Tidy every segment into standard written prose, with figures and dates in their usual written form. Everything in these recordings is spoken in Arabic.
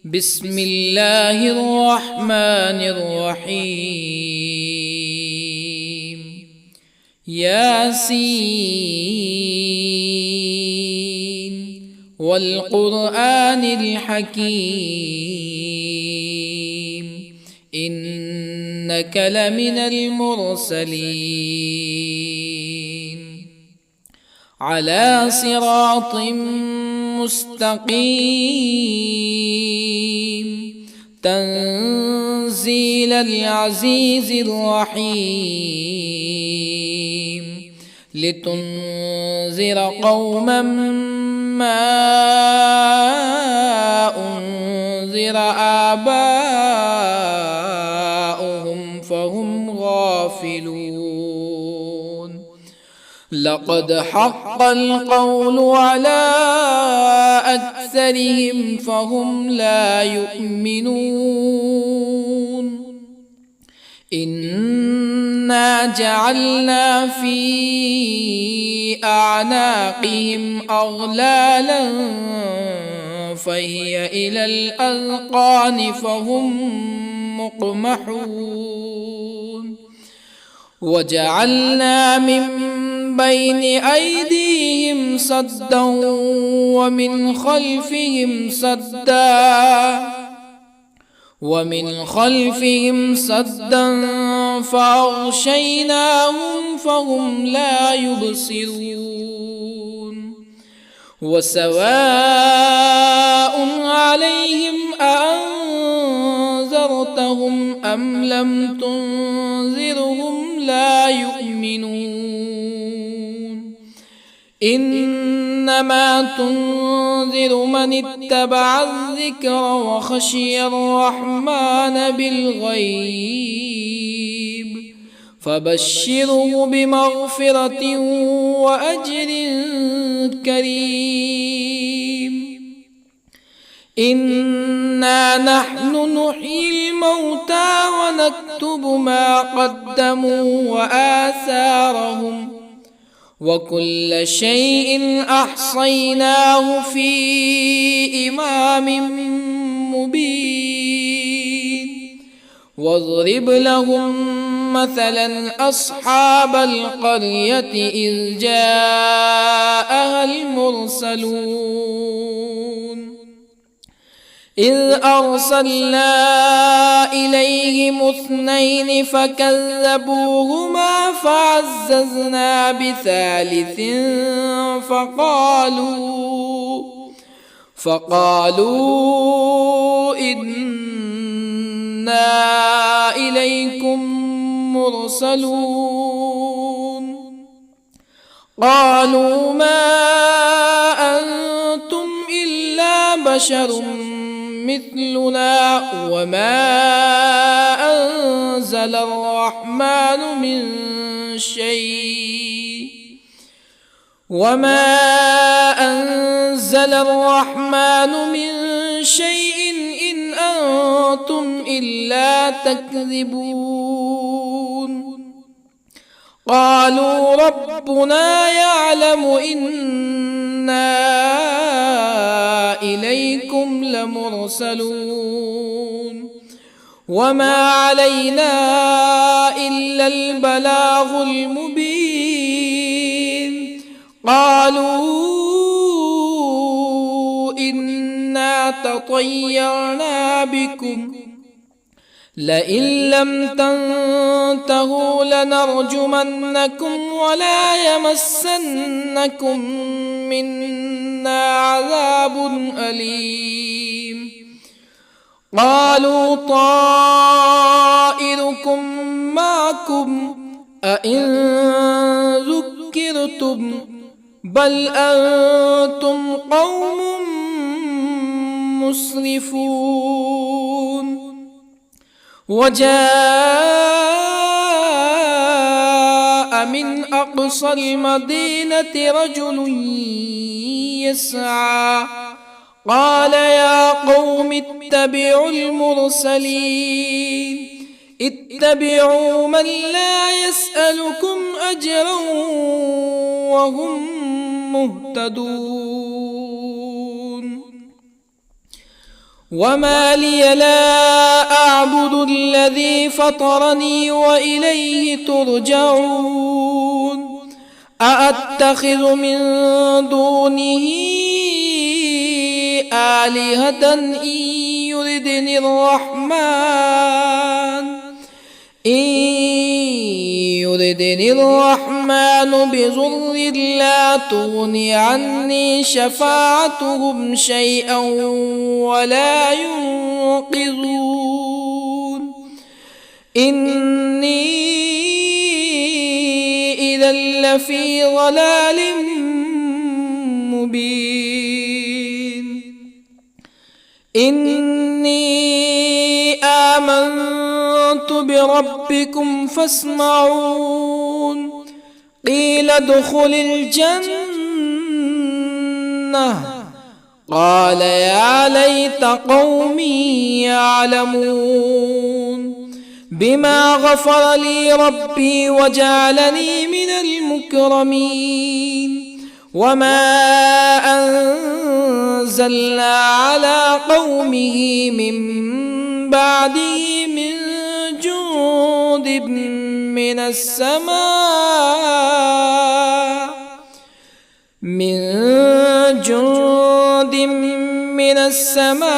بسم الله الرحمن الرحيم. ياسين والقرآن الحكيم إنك لمن المرسلين على صراط مستقيم تنزيل العزيز الرحيم لتنذر قوما ما أنذر آباؤهم فهم غافلون. لقد حق القول على أكثرهم فهم لا يؤمنون. إنا جعلنا في أعناقهم أغلالا فهي إلى الأذقان فهم مقمحون. وجعلنا من بين أيديهم سدا ومن خلفهم سدا فأغشيناهم فهم لا يبصرون. وسواء عليهم أأنذرتهم أم لم تنذرهم لا يؤمنون. إنما تنذر من اتبع الذكر وخشي الرحمن بالغيب فبشره بمغفرة وأجر كريم. إنا نحن نحيي الموتى ونكتب ما قدموا وآثارهم وكل شيء أحصيناه في إمام مبين. واضرب لهم مثلا أصحاب القرية إذ جاءها المرسلون إذ أرسلنا إليهم اثنين فكذبوهما فعززنا بثالث فقالوا إنا إليكم مرسلون. قالوا ما أنتم إلا بشر مثلنا وما أنزل الرحمن من شيء إن أنتم إلا تكذبون. قالوا ربنا يعلم إنا إليكم لمرسلون وما علينا إلا البلاغ المبين. قالوا إنا تطيرنا بكم لئن لم تنتهوا لنرجمنكم ولا يمسنكم منا عذاب أليم. قالوا طائركم معكم أئن ذكرتم بل أنتم قوم مسرفون. وجاء من أقصى المدينة رجل يسعى قال يا قوم اتبعوا المرسلين اتبعوا من لا يسألكم أجرا وهم مهتدون. وما لي لا أعبد الذي فطرني وإليه ترجعون أأتخذ من دونه آلهة يردني الرحمن بضر لا تغن عني شفاعتهم شيئا ولا ينقذون إني إذا لفي ضلال مبين إني آمنت بربكم فاسمعون قيل ادخل الجنة قال يا ليت قومي يعلمون بما غفر لي ربي وجعلني من المكرمين وما أنزلنا على قومه من بعده من جند من السماء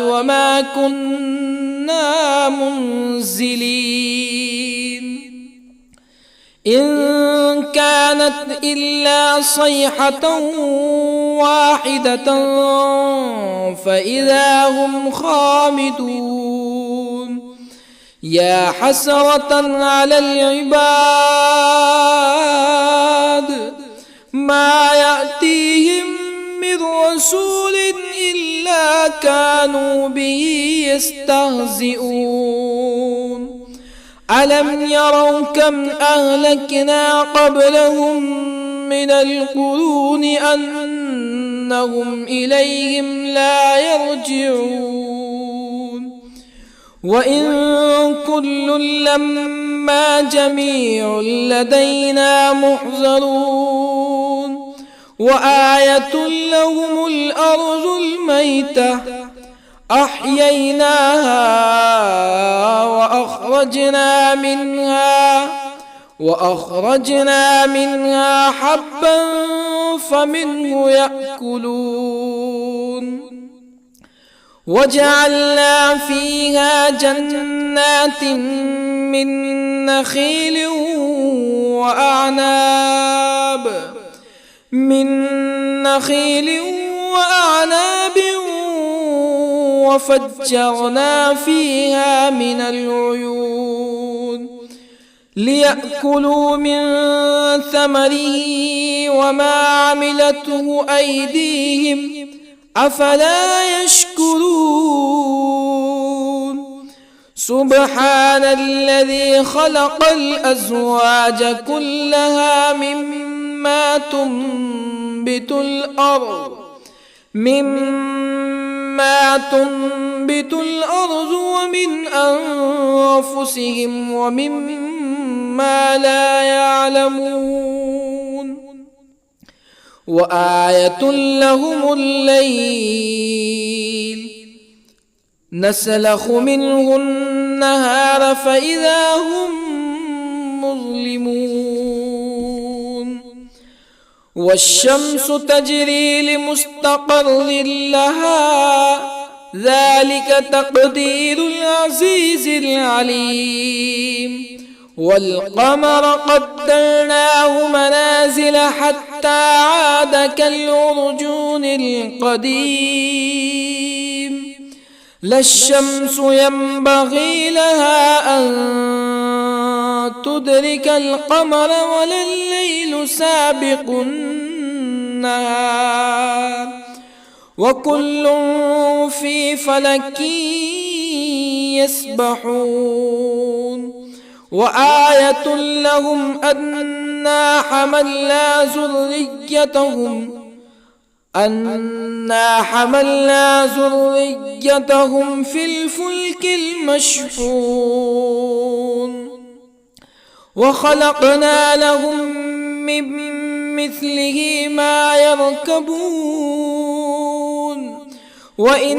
وما كنا منزلين إن كانت إلا صيحة واحدة فإذا هم خامدون يا حسرة على العباد ما يأتيهم من رسول إلا كانوا به يستهزئون ألم يروا كم أهلكنا قبلهم من القرون أنهم إليهم لا يرجعون وإن كل لما جميع لدينا محضرون وآية لهم الأرض الميتة أحييناها وأخرجنا منها حبا فمنه يأكلون وجعلنا فيها جنات من نخيل وأعناب وفجرنا فيها من العيون ليأكلوا من ثمره وما عملته أيديهم أفلا يشكرون سبحان الذي خلق الأزواج كلها مما تنبت الأرض ومن أنفسهم ومما لا يعلمون وآية لهم الليل نسلخ منه النهار فإذا هم مظلمون والشمس تجري لمستقر لها ذلك تقدير العزيز العليم والقمر قدرناه منازل حتى عاد كالعرجون القديم لا الشمس ينبغي لها أن تدرك القمر ولا الليل سابق النهار وكل في فلك يسبحون وآية لهم أنا حملنا ذريتهم في الفلك المشحون وخلقنا لهم من مثله ما يركبون وإن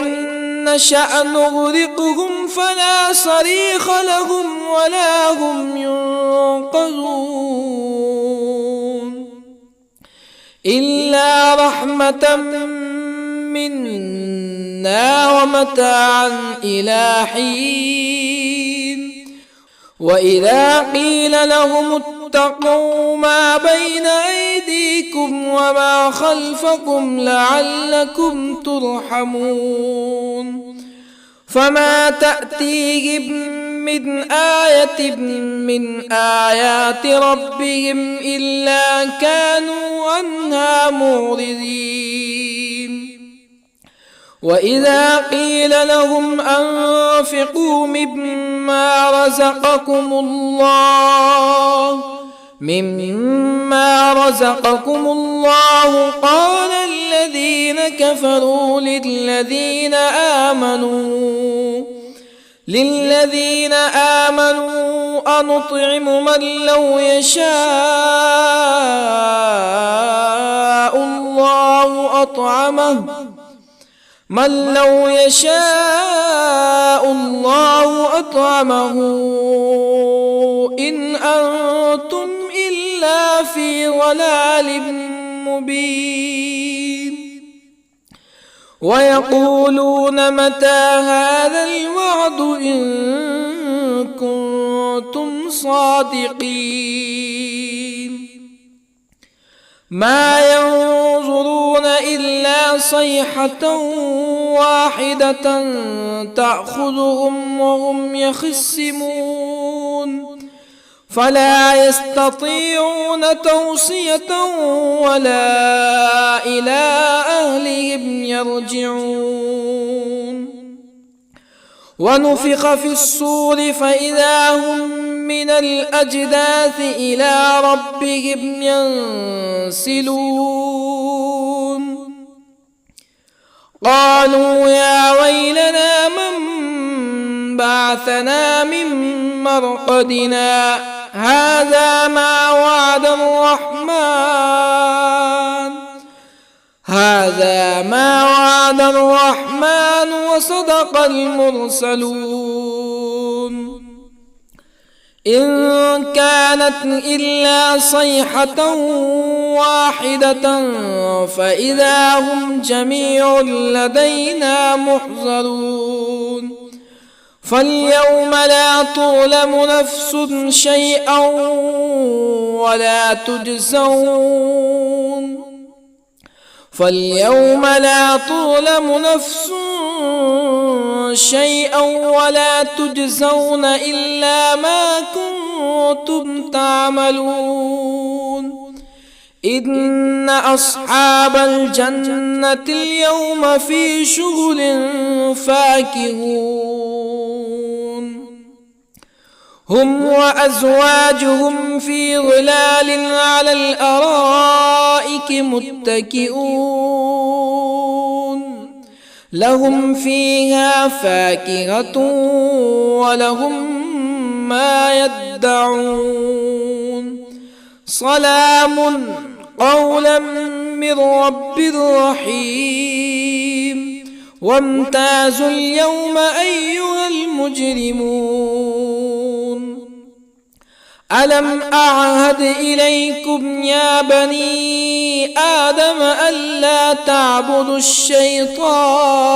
نشأ نغرقهم فلا صريخ لهم ولا هم ينقذون إلا رحمة منا ومتاعا إلى حين وإذا قيل لهم اتقوا ما بين أيديكم وما خلفكم لعلكم ترحمون فما تأتيهم من آية من آيات ربهم إلا كانوا عنها معرضين وإذا قيل لهم أنفقوا مما رزقكم الله قال الذين كفروا للذين آمنوا أنطعم من لو يشاء الله أطعمه إن أنتم إلا في ضلال مبين ويقولون متى هذا الوعد إن كنتم صادقين ما ينظرون إلا صيحة واحدة تأخذهم وهم يخصمون فلا يستطيعون توصية ولا إلى أهلهم يرجعون ونفخ في الصور فإذا هم من الأجداث إلى ربهم ينسلون قالوا يا ويلنا من بعثنا من مرقدنا هذا ما وعد الرحمن وصدق المرسلون إن كانت إلا صيحة واحدة فإذا هم جميع لدينا محضرون فاليوم لا تظلم نفس شيئا ولا تجزون إلا ما كنتم تعملون إن أصحاب الجنة اليوم في شغل فاكهون هم وأزواجهم في ظلال على الأرائك متكئون لهم فيها فاكهة ولهم ما يدعون سلام قولا من رب رحيم وامتازوا اليوم أيها المجرمون ألم أعهد إليكم يا بني آدم ألا تعبدوا الشيطان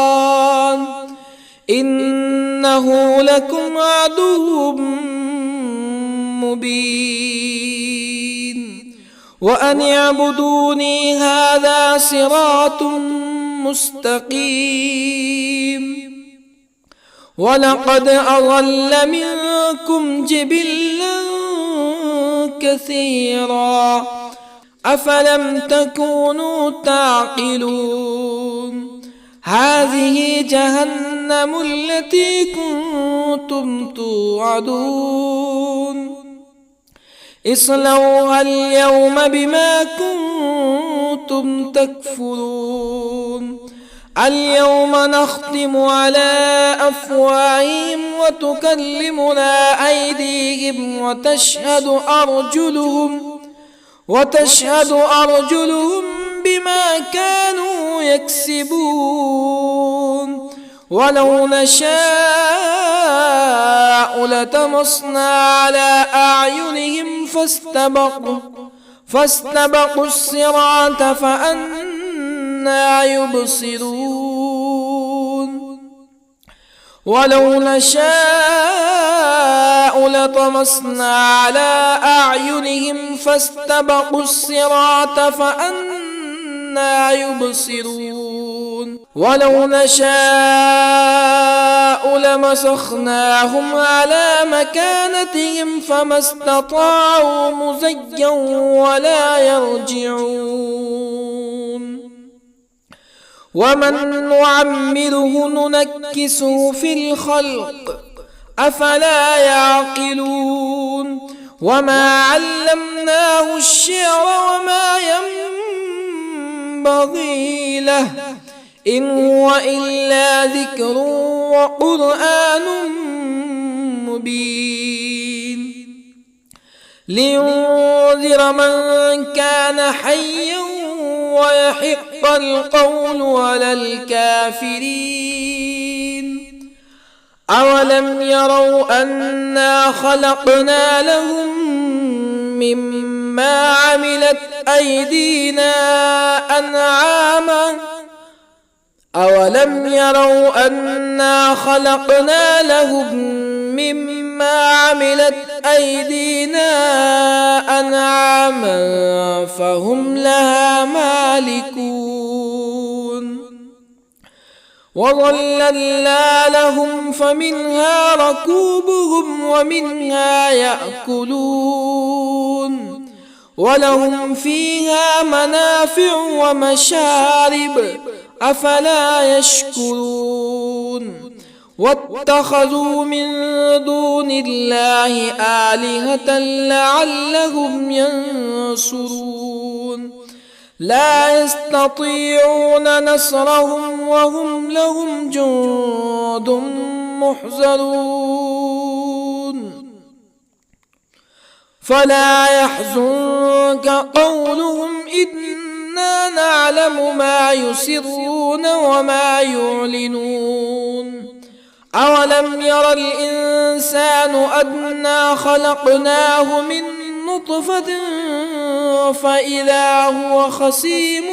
إنه لكم عدو مبين وأن اعبدوني هذا صراط مستقيم ولقد أضل منكم جبلا كثيرا أفلم تكونوا تعقلون هذه جهنم التي كنتم توعدون اصلوها اليوم بما كنتم تكفرون اليوم نختم على أفواههم وتكلمنا أيديهم وتشهد أرجلهم بما كانوا يكسبون ولو نشاء لطمسنا على أعينهم فاستبقوا الصراط فأنى يبصرون ولو نشاء لطمسنا على أعينهم فاستبقوا الصراط فأنى يبصرون ولو نشاء لمسخناهم على مكانتهم فما استطاعوا مزيا ولا يرجعون ومن نعمره ننكسه في الخلق أفلا يعقلون وما علمناه الشعر وما ينبغي له إن هو إلا ذكر وقرآن مبين لينذر من كان حيا ويحق القول على الكافرين أولم يروا أنا خلقنا لهم مما عملت أيدينا أنعاما أولم يروا أنا خلقنا لهم مما عملت أيدينا أنعاما فهم لها مالكون وظللنا لهم فمنها ركوبهم ومنها يأكلون ولهم فيها منافع ومشارب أفلا يشكرون واتخذوا من دون الله آلهة لعلهم ينصرون لا يستطيعون نصرهم وهم لهم جند محضرون فلا يحزنك قولهم إنا نعلم ما يسرون وما يعلنون أولم ير الإنسان أنا خلقناه من نطفة فإذا هو خصيم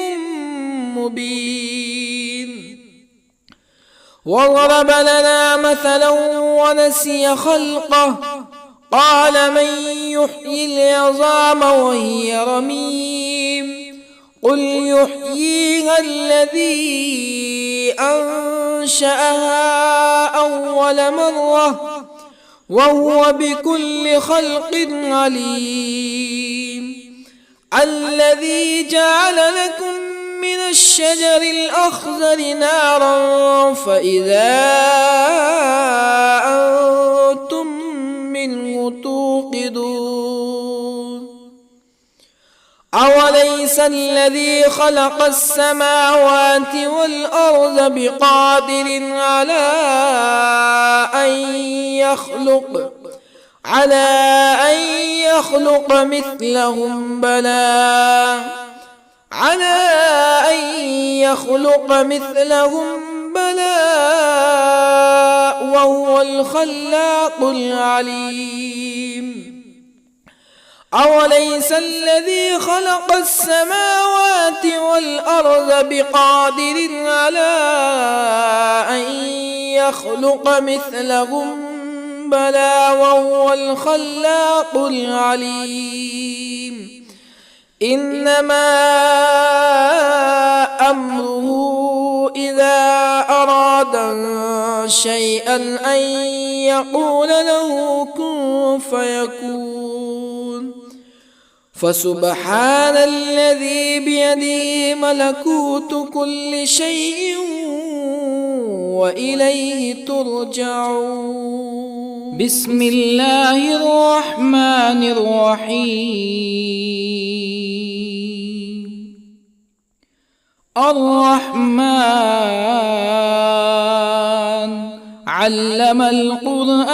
مبين وضرب لنا مثلا ونسي خلقه قال من يحيي العظام وهي رميم قل يحييها الذي أنشأها أول مرة وهو بكل خلق عليم الذي جعل لكم من الشجر الأخضر نارا فإذا أنتم منه توقدون أوليس الذي خلق السماوات والأرض بقادر على أن يخلق مثلهم بلى وهو الخلاق العليم أوليس الذي خلق السماوات والأرض بقادر على أن يخلق مثلهم بلى وهو الخلاق العليم إنما أمره إذا أراد شيئا أن يقول له كن فيكون فسبحان الذي بيده ملكوت كل شيء وإليه ترجعون بسم الله الرحمن الرحيم الرحمن علم القرآن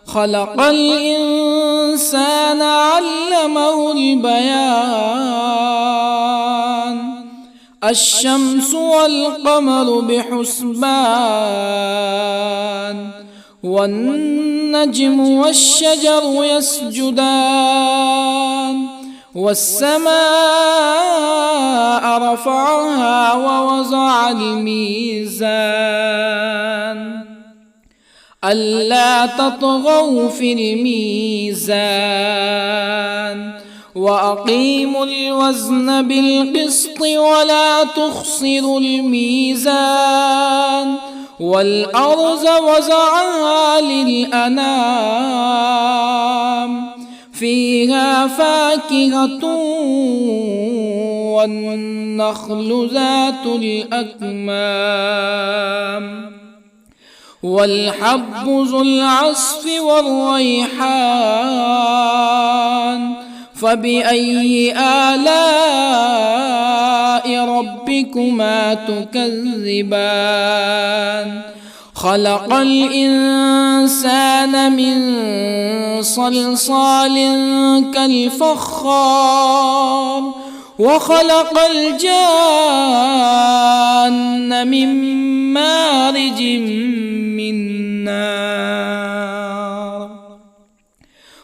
خلق الإنسان الإنسان علمه البيان الشمس والقمر بحسبان والنجم والشجر يسجدان والسماء رفعها ووضع الميزان ألا تطغوا في الميزان وأقيموا الوزن بالقسط ولا تخسروا الميزان والأرض وضعها للأنام فيها فاكهة والنخل ذات الأكمام والحب ذو العصف والريحان فبأي آلاء ربكما تكذبان خلق الإنسان من صلصال كالفخار وخلق الجان من مارج من نار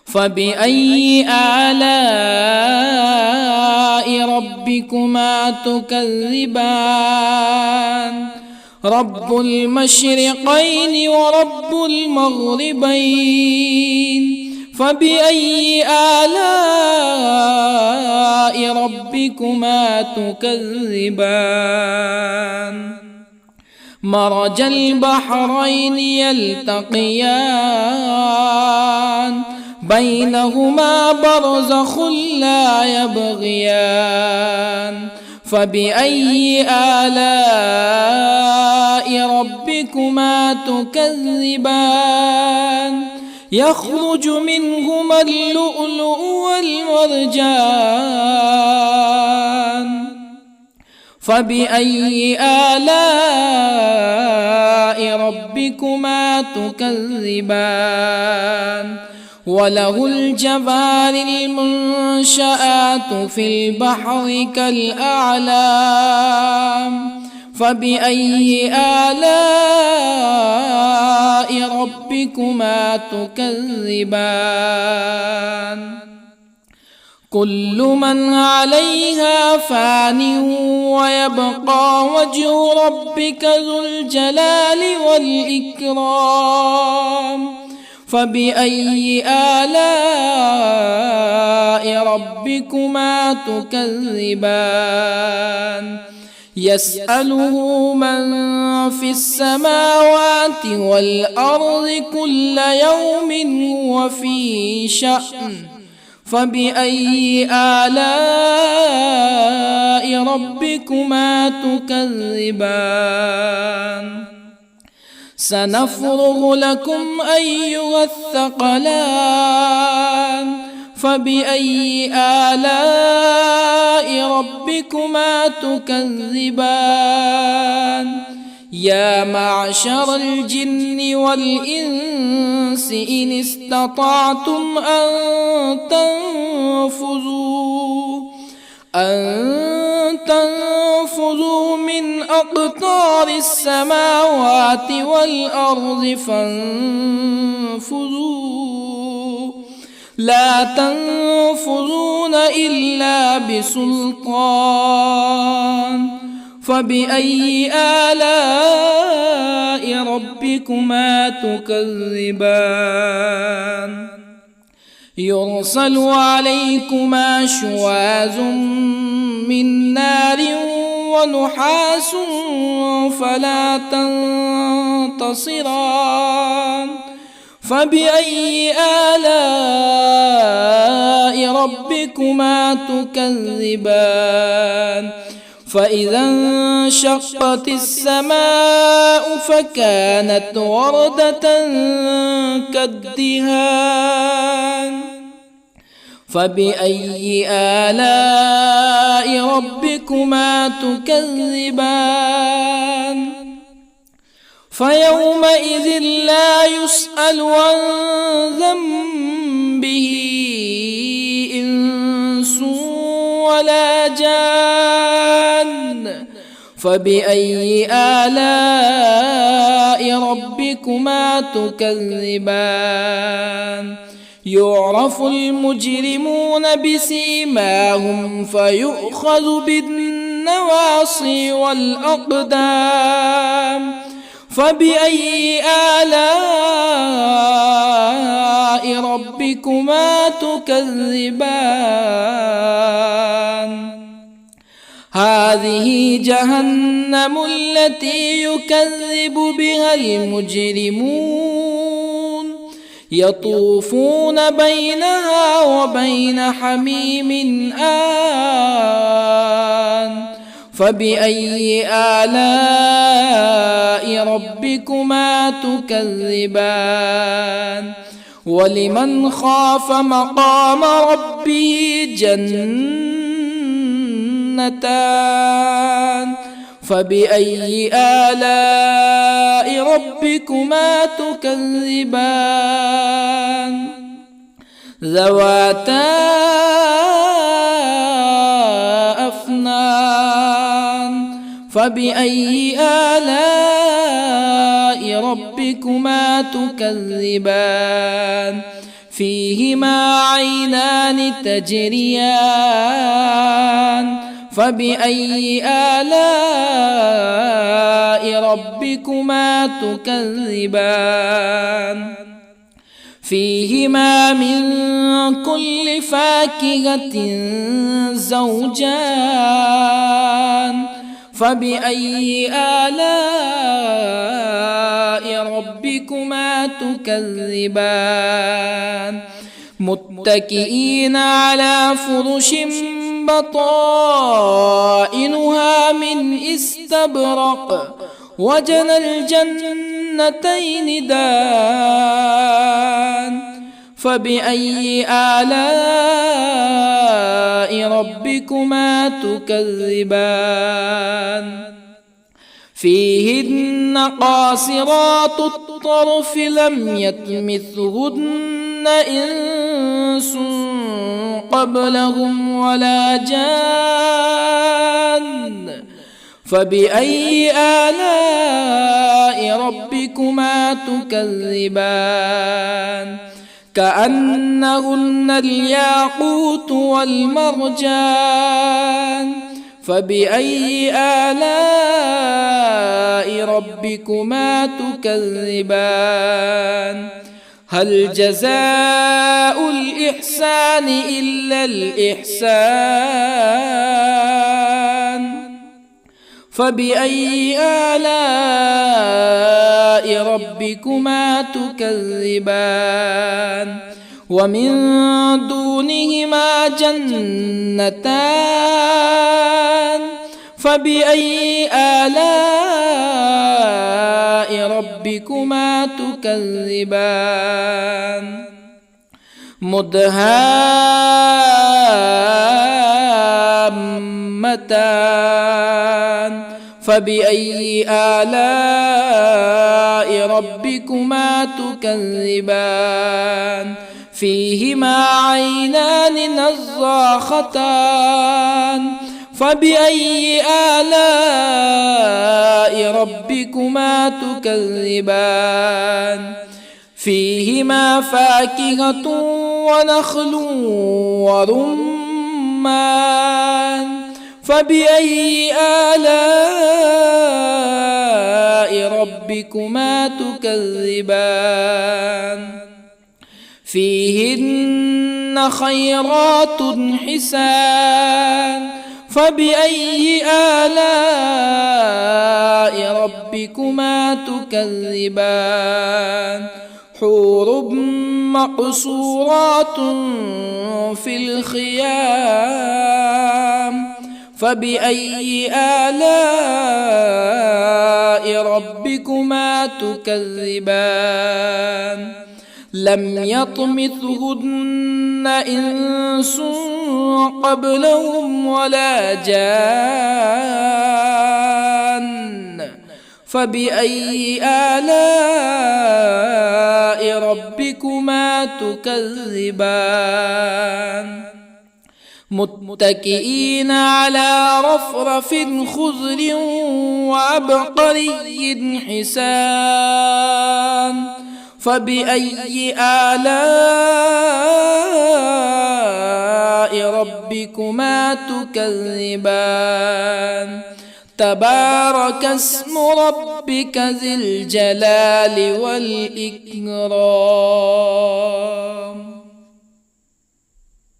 فبأي آلاء ربكما تكذبان رب المشرقين ورب المغربين فبأي آلاء ربكما تكذبان مرج البحرين يلتقيان بينهما برزخ لا يبغيان فبأي آلاء ربكما تكذبان يخرج منهما اللؤلؤ والمرجان فبأي آلاء ربكما تكذبان وله الجوار المنشآت في البحر كالأعلام فبأي آلاء ربكما تكذبان كل من عليها فان ويبقى وجه ربك ذو الجلال والإكرام فبأي آلاء ربكما تكذبان يسأله من في السماوات والأرض كل يوم هو في شأن فبأي آلاء ربكما تكذبان سنفرغ لكم أيها الثقلان فبأي آلاء ربكما تكذبان يا معشر الجن والإنس إن استطعتم أن تنفذوا من أقطار السماوات والأرض فانفذوا لا تنفذون إلا بسلطان فبأي آلاء ربكما تكذبان يرسل عليكما شواظ من نار ونحاس فلا تنتصران فبأي آلاء ربكما تكذبان فإذا انشقت السماء فكانت وردة كالدهان فبأي آلاء ربكما تكذبان فيومئذ لا يسأل عن ذنبه ولا جان فبأي آلاء ربكما تكذبان يعرف المجرمون بسيماهم فيؤخذ بالنواصي والأقدام فبأي آلاء ربكما تكذبان هذه جهنم التي يكذب بها المجرمون يطوفون بينها وبين حميم آن فبأي آلاء ربكما تكذبان ولمن خاف مقام ربه جنتان فبأي آلاء ربكما تكذبان ذواتا أفنان فبأي آلاء ربكما تكذبان فيهما عينان تجريان فبأي آلاء ربكما تكذبان فيهما من كل فاكهة زوجان فبأي آلاء ربكما تكذبان متكئين على فرش بطائنها من استبرق وجنى الجنتين دان فبأي آلاء ربكما تكذبان فيهن قاصرات الطرف لم يطمثهن إنس قبلهم ولا جان فبأي آلاء ربكما تكذبان كأنهن الياقوت والمرجان فبأي آلاء ربكما تكذبان هل جزاء الإحسان إلا الإحسان فبأي آلاء ربكما تكذبان ومن دونهما جنتان فبأي آلاء ربكما تكذبان مدهامتان فبأي آلاء ربكما تكذبان فيهما عينان نضاختان فبأي آلاء ربكما تكذبان فيهما فاكهة ونخل ورمان فبأي آلاء ربكما تكذبان فيهن خيرات حسان فبأي آلاء ربكما تكذبان حور مقصورات في الخيام فبأي آلاء ربكما تكذبان لم يطمثهن إنس قبلهم ولا جان فبأي آلاء ربكما تكذبان متكئين على رفرف خضر وعبقري حسان فبأي آلاء ربكما تكذبان تبارك اسم ربك ذي الجلال والإكرام.